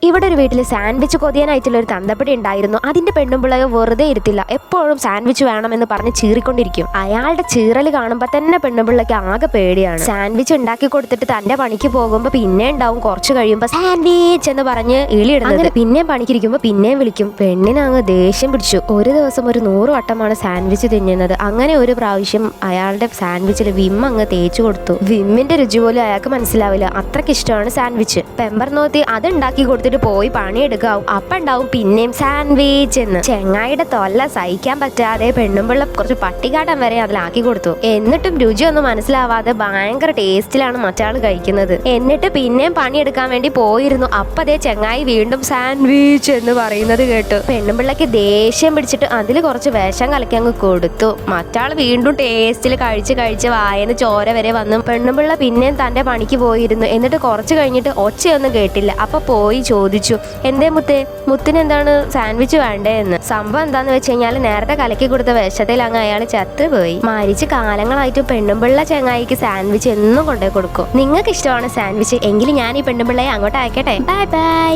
ഇവിടെ ഒരു വീട്ടിൽ സാൻഡ്വിച്ച് കൊതിയാനായിട്ടുള്ള ഒരു തന്തപ്പടി ഉണ്ടായിരുന്നു. അതിന്റെ പെണ്ണുമ്പിള്ളയെ വെറുതെ ഇരുത്തില്ല, എപ്പോഴും സാൻഡ്വിച്ച് വേണമെന്ന് പറഞ്ഞ് ചീറിക്കൊണ്ടിരിക്കും. അയാളുടെ ചീറല് കാണുമ്പോൾ തന്നെ പെണ്ണുമ്പിള്ളക്ക് ആകെ പേടിയാണ്. സാൻഡ്വിച്ച് ഉണ്ടാക്കി കൊടുത്തിട്ട് തന്റെ പണിക്ക് പോകുമ്പോൾ പിന്നെ ഉണ്ടാവും കുറച്ച് കഴിയുമ്പോൾ സാൻഡ്വിച്ച് എന്ന് പറഞ്ഞ് ഇളിയിടുന്നത്. പിന്നെയും പണിക്കിരിക്കുമ്പോൾ പിന്നെയും വിളിക്കും. പെണ്ണിന് അങ്ങ് ദേഷ്യം പിടിച്ചു. ഒരു ദിവസം ഒരു 100 വട്ടമാണ് സാൻഡ്വിച്ച് തിന്നുന്നത്. അങ്ങനെ ഒരു പ്രാവശ്യം അയാളുടെ സാൻഡ്വിച്ചിൽ വിം അങ്ങ് തേച്ചു കൊടുത്തു. വിമ്മിന്റെ രുചി പോലും അയാൾക്ക് മനസ്സിലാവില്ല, അത്രയ്ക്ക് ഇഷ്ടമാണ് സാൻഡ്വിച്ച്. പെമ്പർ നോത്തി അത് ഉണ്ടാക്കി കൊടുത്തിട്ട് പോയി പണിയെടുക്കാവും. അപ്പൊ ഉണ്ടാവും പിന്നെയും സാൻഡ്വിച്ച് എന്ന്. ചെങ്ങായിയുടെ തൊല്ല സഹിക്കാൻ പറ്റാതെ പെണ്ണുമ്പിള്ള കുറച്ച് പട്ടികാട്ടം വരെ അതിലാക്കി കൊടുത്തു. എന്നിട്ടും രുചിയൊന്നും മനസ്സിലാവാതെ ഭയങ്കര ടേസ്റ്റിലാണ് മറ്റാൾ കഴിക്കുന്നത്. എന്നിട്ട് പിന്നെയും പണിയെടുക്കാൻ വേണ്ടി പോയിരുന്നു. അപ്പതേ ചെങ്ങായി വീണ്ടും സാൻഡ്വിച്ച് എന്ന് പറയുന്നത് കേട്ടു. പെണ്ണുമ്പിള്ളക്ക് ദേഷ്യം പിടിച്ചിട്ട് അതിൽ കുറച്ച് വിഷം കലക്കി അങ്ങ് കൊടുത്തു. മറ്റാൾ വീണ്ടും ടേസ്റ്റിൽ കഴിച്ച് വായന്ന് ചോര വരെ വന്നു. പെണ്ണുമ്പിള്ള പിന്നെയും തന്റെ പണിക്ക് പോയിരുന്നു. എന്നിട്ട് കുറച്ച് കഴിഞ്ഞിട്ട് ഒച്ചയൊന്നും കേട്ടില്ല. അപ്പൊ പോയി ചോദിച്ചു, എന്തേ മുത്തിന് എന്താണ് സാൻഡ്വിച്ച് വേണ്ടേ എന്ന്. സംഭവം എന്താന്ന് വെച്ച് കഴിഞ്ഞാൽ നേരത്തെ കലക്കി കൊടുത്ത വിഷത്തിൽ അങ്ങ് അയാൾ ചത്തുപോയി. മരിച്ച് കാലങ്ങളായിട്ട് പെണ്ണുമ്പിള്ള ചെങ്ങായിക്ക് സാൻഡ്വിച്ച് എന്നും കൊണ്ടുപോയി കൊടുക്കും. നിങ്ങൾക്ക് ഇഷ്ടമാണ് സാൻഡ്വിച്ച് എങ്കിൽ ഞാൻ ഈ പെണ്ണുമ്പിള്ളയെ അങ്ങോട്ട് അയക്കട്ടെ. Bye bye.